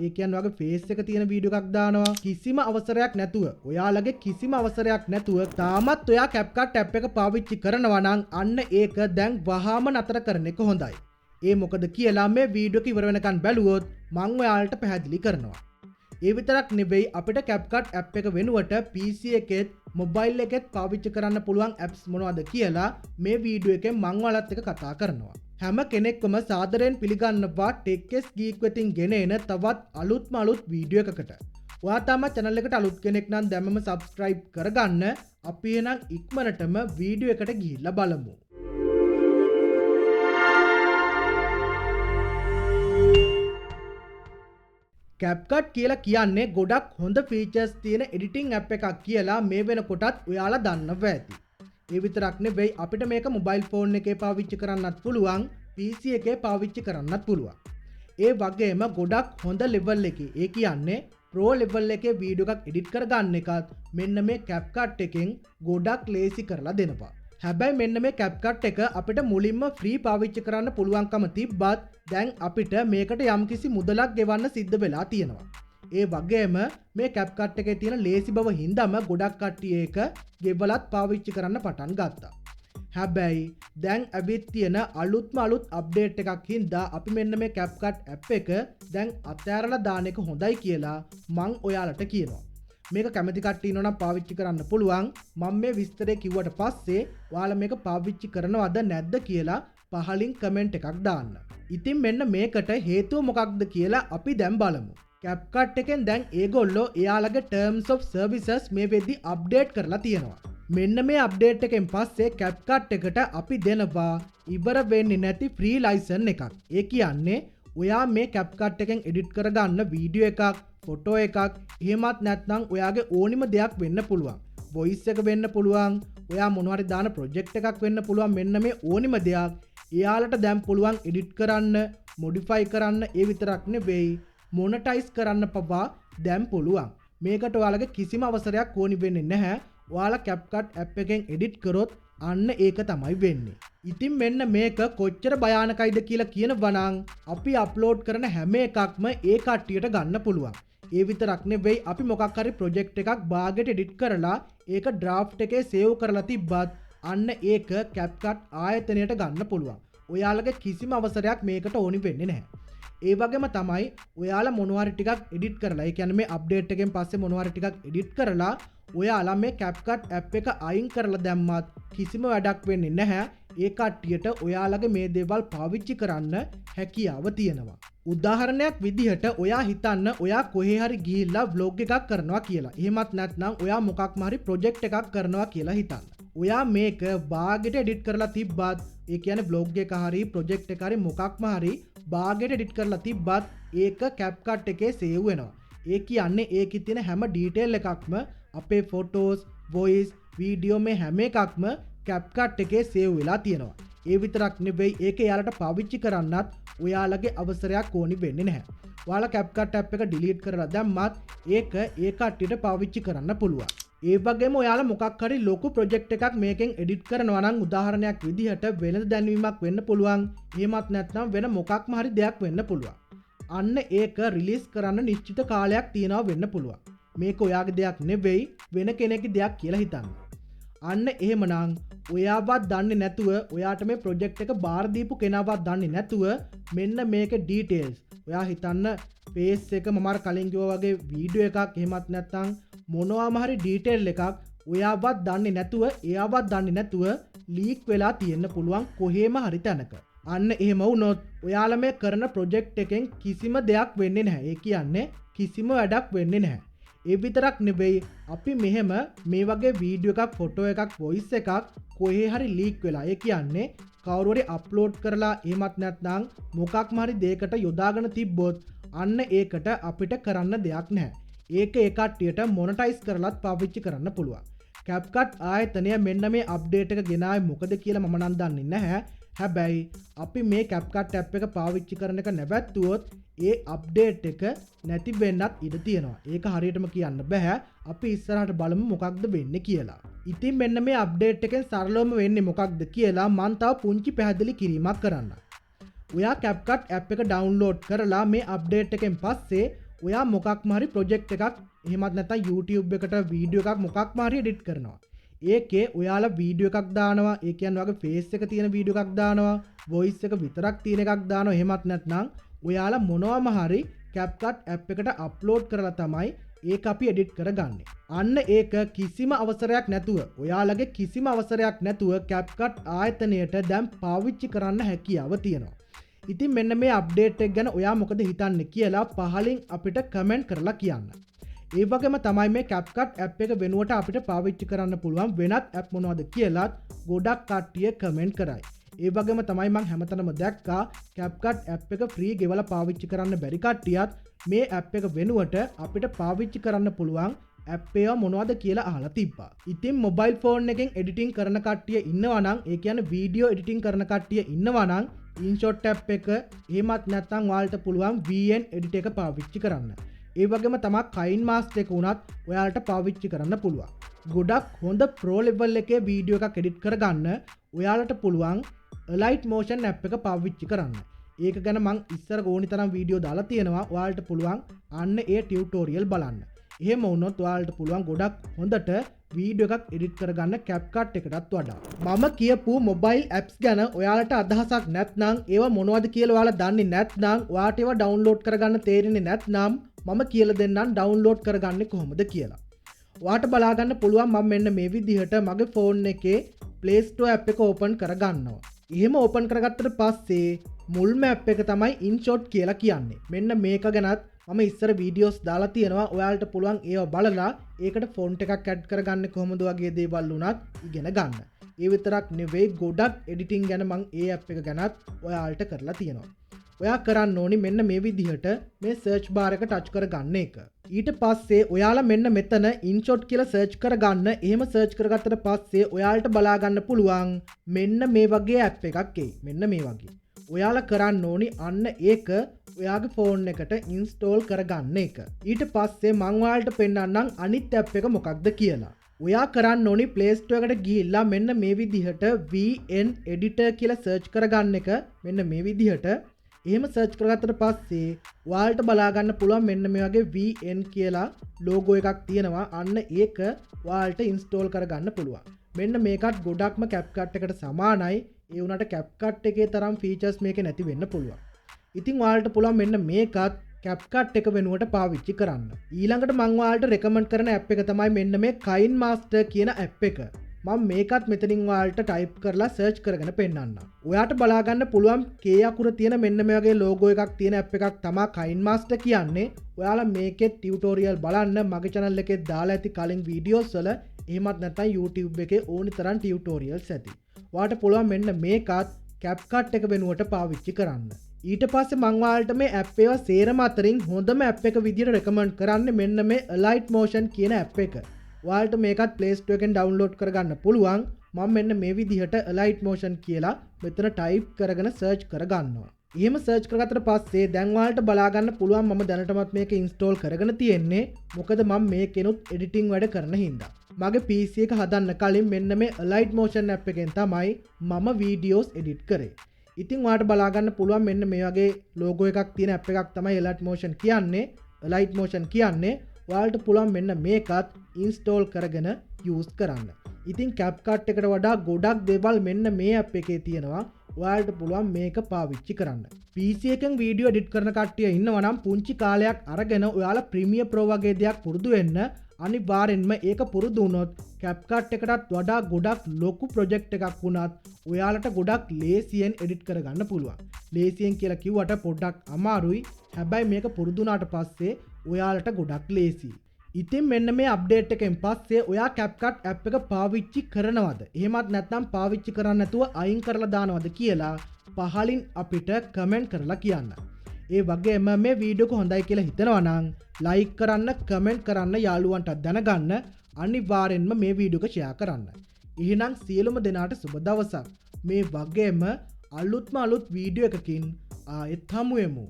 ඒ කියන්නේ ඔයාගේ ෆේස් එක තියෙන වීඩියෝ එකක් දානවා. කිසිම අවසරයක් නැතුව ඔයාලගේ කිසිම අවසරයක් නැතුව තාමත් ඔයා CapCut app එක පාවිච්චි කරනවා නම් අන්න ඒක දැන් වහාම නතර කරන එක හොඳයි. ඒ මොකද කියලා මේ වීඩියෝ එක ඉවර වෙනකන් බැලුවොත් මම ඔයාලට පැහැදිලි කරනවා. ඒ විතරක් නෙවෙයි අපිට CapCut app එක වෙනුවට PC එකෙත් මොබයිල් එකෙත් පාවිච්චි කරන්න පුළුවන් apps මොනවද කියලා මේ වීඩියෝ එකෙන් මම ඔයාලත් එක්ක කතා කරනවා. හැම කෙනෙක්වම සාදරයෙන් පිළිගන්නවා ටෙක්ස් ගීක් වෙතින් ගෙනෙන තවත් අලුත්ම අලුත් වීඩියෝ එකකට. ඔයා තාම channel එකට අලුත් කෙනෙක් නම් දැම්මම subscribe කරගන්න. අපි එහෙනම් ඉක්මනටම වීඩියෝ එකට ගිහිල්ලා බලමු. CapCut කියලා කියන්නේ ගොඩක් හොඳ ෆීචර්ස් තියෙන එඩිටිං ඇප් එකක් කියලා මේ වෙනකොටත් ඔයාලා දන්නවා ඇති. ඒ විතරක් නෙවෙයි අපිට මේක මොබයිල් ෆෝන් එකේ පාවිච්චි කරන්නත් පුළුවන්, PC එකේ පාවිච්චි කරන්නත් පුළුවන්. ඒ වගේම ගොඩක් හොඳ ලෙවල් එකේ, ඒ කියන්නේ ප්‍රෝ ලෙවල් එකේ වීඩියෝ එකක් එඩිට් කරගන්න එකත් මෙන්න මේ CapCut එකෙන් ගොඩක් ලේසි කරලා දෙනවා. හැබැයි මෙන්න මේ CapCut එක අපිට මුලින්ම ෆ්‍රී පාවිච්චි කරන්න පුළුවන්කම තිබ්බත් දැන් අපිට මේකට යම්කිසි මුදලක් ගෙවන්න සිද්ධ වෙලා තියෙනවා. ඒ වගේම මේ CapCut එකේ තියෙන ලේසි බව හින්දාම ගොඩක් කට්ටිය ඒක ගෙවලත් පාවිච්චි කරන්න පටන් ගත්තා. හැබැයි දැන් ඇවිත් තියෙන අලුත්ම අලුත් අප්ඩේට් එකක් හින්දා අපි මෙන්න මේ CapCut app එක දැන් අතෑරලා දාන එක හොඳයි කියලා මං ඔයාලට කියනවා. මේක කැමති කට්ටිය ඉන්නවා නම් පාවිච්චි කරන්න පුළුවන්. මම මේ විස්තරේ කිව්වට පස්සේ ඔයාලා මේක පාවිච්චි කරනවද නැද්ද කියලා පහලින් කමෙන්ට් එකක් දාන්න. ඉතින් මෙන්න මේකට හේතුව මොකක්ද කියලා අපි දැන් බලමු. CapCut එකෙන් දැන් ඒගොල්ලෝ එයාලගේ terms of services මේ වෙද්දි අප්ඩේට් කරලා තියෙනවා. මෙන්න මේ අප්ඩේට් එකෙන් පස්සේ CapCut එකට අපි දෙනවා ඉවර වෙන්නේ නැති ෆ්‍රී ලයිසන් එකක්. ඒ කියන්නේ ඔයා මේ CapCut එකෙන් එඩිට් කරගන්න වීඩියෝ එකක්, ෆොටෝ එකක්, එහෙමත් නැත්නම් ඔයාගේ ඕනිම දෙයක් වෙන්න පුළුවන්. වොයිස් එක වෙන්න පුළුවන්, ඔයා මොනවා හරි දාන ප්‍රොජෙක්ට් එකක් වෙන්න පුළුවන්. මෙන්න මේ ඕනිම දෙයක් එයාලට දැන් පුළුවන් එඩිට් කරන්න, මොඩිෆයි කරන්න. ඒ විතරක් නෙවෙයි මොනටයිස් කරන්න පවා දැන් පුළුවන්. මේකට ඔයාලගේ කිසිම අවසරයක් ඕනි වෙන්නේ නැහැ. ඔයාලා CapCut app එකෙන් එඩිට් කරොත් අන්න ඒක තමයි වෙන්නේ. ඉතින් මෙන්න මේක කොච්චර භයානකයිද කියලා කියනවා නම් අපි අප්ලෝඩ් කරන හැම එකක්ම ඒ කට්ටියට ගන්න පුළුවන්. ඒ විතරක් නෙවෙයි අපි මොකක් හරි ප්‍රොජෙක්ට් එකක් බාගෙට එඩිට් කරලා ඒක ඩ්‍රාෆ්ට් එකේ සේව් කරලා තිබ්බත් අන්න ඒක CapCut ආයතනයට ගන්න පුළුවන්. ඔයාලගේ කිසිම අවසරයක් මේකට ඕනි වෙන්නේ නැහැ. ඒ වගේම තමයි ඔයාලා මොනවා හරි ටිකක් එඩිට් කරලා, ඒ කියන්නේ මේ අප්ඩේට් එකෙන් පස්සේ මොනවා හරි ටිකක් එඩිට් කරලා ඔයාලා මේ CapCut app එක අයින් කරලා දැම්මත් කිසිම වැඩක් වෙන්නේ නැහැ. ඒ කට්ටියට ඔයාලගේ මේ දේවල් පාවිච්චි කරන්න හැකියාව තියෙනවා. උදාහරණයක් විදිහට ඔයා හිතන්න ඔයා කොහේ හරි ගිහිල්ලා vlog එකක් කරනවා කියලා. එහෙමත් නැත්නම් ඔයා මොකක්ම හරි ප්‍රොජෙක්ට් එකක් කරනවා කියලා හිතන්න. ඔයා මේක බාගෙට එඩිට් කරලා තිබ්බත්, ඒ කියන්නේ vlog එක හරි ප්‍රොජෙක්ට් එක හරි මොකක්ම හරි බාගෙට එඩිට් කරලා තිබ්බත් ඒක CapCut එකේ සේව් වෙනවා. ඒ කියන්නේ ඒකේ තියෙන හැම ඩීටේල් එකක්ම අපේ ෆොටෝස්, වොයිස්, වීඩියෝ මේ හැම එකක්ම CapCut එකේ සේව් වෙලා තියෙනවා. ඒ විතරක් නෙවෙයි ඒක එයාලට පාවිච්චි කරන්නත් ඔයාලගේ අවසරයක් ඕනි වෙන්නේ නැහැ. ඔයාලා CapCut app එක delete කරලා දැම්මත් ඒක ඒ කට්ටියට පාවිච්චි කරන්න පුළුවන්. ඒ වගේම ඔයාලා මොකක් හරි ලොකු ප්‍රොජෙක්ට් එකක් මේකෙන් එඩිට් කරනවා නම් උදාහරණයක් විදිහට වෙළඳ දැන්වීමක් වෙන්න පුළුවන්. එහෙමත් නැත්නම් වෙන මොකක්ම හරි දෙයක් වෙන්න පුළුවන්. අන්න ඒක රිලීස් කරන්න නිශ්චිත කාලයක් තියනවා වෙන්න පුළුවන්. මේක ඔයාගේ දෙයක් නෙවෙයි වෙන කෙනෙක්ගේ දෙයක් කියලා හිතන්න. අන්න එහෙමනම් ඔයාවත් දන්නේ නැතුව, ඔයාට මේ ප්‍රොජෙක්ට් එක බාර දීපු කෙනාවත් දන්නේ නැතුව මෙන්න මේකේ ඩීටේල්ස් ඔයා හිතන්න ෆේස් එක මම අර කලින් කිව්වා වගේ වීඩියෝ එකක්, එහෙමත් නැත්නම් මොනවාම හරි ඩීටේල් එකක් ඔයාවත් දන්නේ නැතුව, එයාවත් දන්නේ නැතුව ලීක් වෙලා තියෙන්න පුළුවන් කොහේම හරි තැනක. අන්න එහෙම වුණොත් ඔයාලා මේ කරන ප්‍රොජෙක්ට් එකෙන් කිසිම දෙයක් වෙන්නේ නැහැ. ඒ කියන්නේ කිසිම වැඩක් වෙන්නේ නැහැ. ඒ විතරක් නෙවෙයි අපි මෙහෙම මේ වගේ වීඩියෝ එකක්, ෆොටෝ එකක්, වොයිස් එකක් කොහේ හරි ලීක් වෙලා, ඒ කියන්නේ කවුරු හරි අප්ලෝඩ් කරලා එහෙමත් නැත්නම් මොකක්ම හරි දෙයකට යොදාගෙන තිබ්බොත් අන්න ඒකට අපිට කරන්න දෙයක් නැහැ. ඒක ඒ කට්ටියට මොනටයිස් කරලත් පාවිච්චි කරන්න පුළුවන්. CapCut ආයතනය මෙන්න මේ අප්ඩේට් එක ගෙනාවේ මොකද කියලා මම නම් දන්නේ නැහැ. හැබැයි අපි මේ CapCut app එක පාවිච්චි කරන එක නැවැත්තුවොත් ඒ අප්ඩේට් එක නැති වෙන්නත් ඉඩ තියෙනවා. ඒක හරියටම කියන්න බෑ. අපි ඉස්සරහට බලමු මොකක්ද වෙන්නේ කියලා. ඉතින් මෙන්න මේ අප්ඩේට් එකෙන් සරලවම වෙන්නේ මොකක්ද කියලා මම තව පුංචි පැහැදිලි කිරීමක් කරන්න. ඔයා CapCut app එක ඩවුන්ලෝඩ් කරලා මේ අප්ඩේට් එකෙන් පස්සේ ඔයා මොකක්ම හරි ප්‍රොජෙක්ට් එකක් එහෙමත් නැත්නම් YouTube එකට වීඩියෝ එකක් මොකක්ම හරි එඩිට් කරනවා. ඒකේ ඔයාලා වීඩියෝ එකක් දානවා. ඒ කියන්නේ ඔයාගේ ෆේස් එක තියෙන වීඩියෝ එකක් දානවා. වොයිස් එක විතරක් තියෙන එකක් දානවා. එහෙමත් නැත්නම් ඔයාලා මොනවාම හරි CapCut app එකට අප්ලෝඩ් කරලා තමයි ඒක අපි එඩිට් කරගන්නේ. අන්න ඒක කිසිම අවසරයක් නැතුව ඔයාලගේ කිසිම අවසරයක් නැතුව CapCut ආයතනයට දැන් පාවිච්චි කරන්න හැකියාව තියෙනවා. ඉතින් මෙන්න මේ අප්ඩේට් එක ගැන ඔයා මොකද හිතන්නේ කියලා පහලින් අපිට කමෙන්ට් කරලා කියන්න. ඒ වගේම තමයි මේ CapCut app එක වෙනුවට අපිට පාවිච්චි කරන්න පුළුවන් වෙනත් app මොනවද කියලාත් ගොඩක් කට්ටිය කමෙන්ට් කරයි. ඒ වගේම තමයි මම හැමතැනම දැක්කා CapCut app එක ෆ්‍රී ගෙවලා පාවිච්චි කරන්න බැරි කට්ටියත් මේ app එක වෙනුවට අපිට පාවිච්චි කරන්න පුළුවන් app එක මොනවද කියලා අහලා තිබ්බා. ඉතින් මොබයිල් ෆෝන් එකෙන් එඩිටින් කරන කට්ටිය ඉන්නවා නම් ඒ කියන්නේ වීඩියෝ එඩිටින් කරන කට්ටිය ඉන්නවා නම් InShot app එක එහෙමත් නැත්නම් ඔයාලට පුළුවන් VN edit එක පාවිච්චි කරන්න. ඒ වගේම තමයි KineMaster එක උනත් ඔයාලට පාවිච්චි කරන්න පුළුවන්. ගොඩක් හොඳ pro level එකේ වීඩියෝ එකක් edit කරගන්න ඔයාලට පුළුවන් Alight Motion app එක පාවිච්චි කරන්න. ඒක ගැන මං ඉස්සර ඕනි තරම් වීඩියෝ දාලා තියෙනවා. ඔයාලට පුළුවන් අන්න ඒ ටියුටෝරියල් බලන්න. එහෙම වුණොත් ඔයාලට පුළුවන් ගොඩක් හොඳට වීඩියෝ එකක් එඩිට් කරගන්න CapCut එකටත් වඩා. මම කියපු මොබයිල් apps ගැන ඔයාලට අදහසක් නැත්නම් ඒවා මොනවද කියලා ඔයාලා දන්නේ නැත්නම් ඔයාට ඒවා ඩවුන්ලෝඩ් කරගන්න තේරෙන්නේ නැත්නම් මම කියලා දෙන්නම් ඩවුන්ලෝඩ් කරගන්නේ කොහොමද කියලා. ඔයාට බලා ගන්න පුළුවන් මම මෙන්න මේ විදිහට මගේ ෆෝන් එකේ Play Store app එක ඕපන් කරගන්නවා. එහෙම ඕපන් කරගත්තට පස්සේ මුල්ම app එක තමයි InShot කියලා කියන්නේ. මෙන්න මේක ගැනත් මම ඉස්සර වීඩියෝස් දාලා තියෙනවා. ඔයාලට පුළුවන් ඒව බලලා ඒකට ෆොන්ට් එකක් ඇඩ් කරගන්න කොහොමද වගේ දේවල් උනත් ඉගෙන ගන්න. ඒ විතරක් නෙවෙයි ගොඩක් එඩිටිං ගැන මම ඒ app එක ගැනත් ඔයාලට කරලා තියෙනවා. ඔයා කරන්න ඕනි මෙන්න මේ විදිහට මේ සර්ච් බාර් එක ටච් කරගන්න එක. ඊට පස්සේ ඔයාලා මෙන්න මෙතන InShot කියලා සර්ච් කරගන්න. එහෙම සර්ච් කරගත්තට පස්සේ ඔයාලට බලා ගන්න පුළුවන් මෙන්න මේ වගේ app එකක් එයි. මෙන්න මේ වගේ. ඔයාලා කරන්න ඕනි අන්න ඒක ඔයාගේ ෆෝන් එකට ඉන්ස්ටෝල් කරගන්න එක. ඊට පස්සේ මං ඔයාලට පෙන්නන්නම් අනිත් app එක මොකක්ද කියලා. ඔයා කරන්න ඕනි Play Store එකට ගිහිල්ලා මෙන්න මේ විදිහට VN editor කියලා සර්ච් කරගන්න එක. මෙන්න මේ විදිහට එහෙම සර්ච් කරගත්තට පස්සේ ඔයාලට බලා ගන්න පුළුවන් මෙන්න මේ වගේ VN කියලා ලෝගෝ එකක් තියෙනවා. අන්න ඒක ඔයාලට ඉන්ස්ටෝල් කරගන්න පුළුවන්. මෙන්න මේකත් ගොඩක්ම CapCut එකට සමානයි. ඒ වුණාට CapCut එකේ තරම් ෆීචර්ස් මේකේ නැති වෙන්න පුළුවන්. ඉතින් ඔයාලට පුළුවන් මෙන්න මේකත් CapCut එක වෙනුවට පාවිච්චි කරන්න. ඊළඟට මම ඔයාලට රෙකමන්ඩ් කරන app එක තමයි මෙන්න මේ KineMaster කියන app එක. මම මේකත් මෙතනින් ඔයාලට ටයිප් කරලා සර්ච් කරගෙන පෙන්නන්නම්. ඔයාට බලා ගන්න පුළුවන් K අකුර තියෙන මෙන්න මේ වගේ ලෝගෝ එකක් තියෙන app එකක් තමයි KineMaster කියන්නේ. ඔයාලා මේකේ ටියුටෝරියල් බලන්න මගේ channel එකේ දාලා ඇති කලින් වීඩියෝස් වල. එහෙමත් නැත්නම් YouTube එකේ ඕනි තරම් ටියුටෝරියල්ස් ඇති. ඔයාට පුළුවන් මෙන්න මේකත් CapCut එක වෙනුවට පාවිච්චි කරන්න. ඊට පස්සේ මම ඔයාලට මේ app ඒවා සේරම අතරින් හොඳම app එක විදිහට රෙකමන්ඩ් කරන්නේ මෙන්න මේ Alight Motion කියන app එක. ඔයාලට මේකත් Play Store එකෙන් ඩවුන්ලෝඩ් කරගන්න පුළුවන්. මම මෙන්න මේ විදිහට Alight Motion කියලා මෙතන ටයිප් කරගෙන සර්ච් කරගන්නවා. එහෙම සර්ච් කරගත්තට පස්සේ දැන් ඔයාලට බලා ගන්න පුළුවන් මම දැනටමත් මේක ඉන්ස්ටෝල් කරගෙන තියෙන්නේ. මොකද මම මේකෙනුත් එඩිටිං වැඩ කරන හින්දා. මගේ PC එක හදන්න කලින් මෙන්න මේ Alight Motion app එකෙන් තමයි මම වීඩියෝස් එඩිට් කරේ. ඉතින් ඔයාලට බලා ගන්න පුළුවන් මෙන්න මේ වගේ ලෝගෝ එකක් තියෙන app එකක් තමයි Alight Motion කියන්නේ. Alight Motion කියන්නේ ඔයාලට පුළුවන් මෙන්න මේකත් ඉන්ස්ටෝල් කරගෙන යූස් කරන්න. ඉතින් CapCut එකට වඩා ගොඩක් දේවල් මෙන්න මේ app එකේ තියෙනවා. ඔයාලට පුළුවන් මේක පාවිච්චි කරන්න. PC එකෙන් වීඩියෝ එඩිට් කරන කට්ටිය ඉන්නවා නම් පුංචි කාලයක් අරගෙන ඔයාලා Premiere Pro වගේ දෙයක් පුරුදු වෙන්න අනිවාර්යෙන්ම ඒක පුරුදු වුණොත් CapCut එකටත් වඩා ගොඩක් ලොකු ප්‍රොජෙක්ට් එකක් වුණත් ඔයාලට ගොඩක් ලේසියෙන් එඩිට් කරගන්න පුළුවන්. ලේසියෙන් කියලා කිව්වට පොඩ්ඩක් අමාරුයි. හැබැයි මේක පුරුදු වුණාට පස්සේ ඔයාලට ගොඩක් ලේසියි. ඉතින් මෙන්න මේ අප්ඩේට් එකෙන් පස්සේ ඔයා CapCut app එක පාවිච්චි කරනවද? එහෙමත් නැත්නම් පාවිච්චි කරන්නේ නැතුව අයින් කරලා දානවද කියලා පහලින් අපිට කමෙන්ට් කරලා කියන්න. ඒ වගේම මේ වීඩියෝ එක හොඳයි කියලා හිතනවා නම් ලයික් කරන්න, කමෙන්ට් කරන්න, යාළුවන්ට දැනගන්න අනිවාර්යෙන්ම මේ වීඩියෝ එක ෂෙයා කරන්න. එහෙනම් සියලුම දෙනාට සුබ දවසක්. මේ වගේම අලුත් වීඩියෝ එකකින් ආයෙත් හමු වෙමු.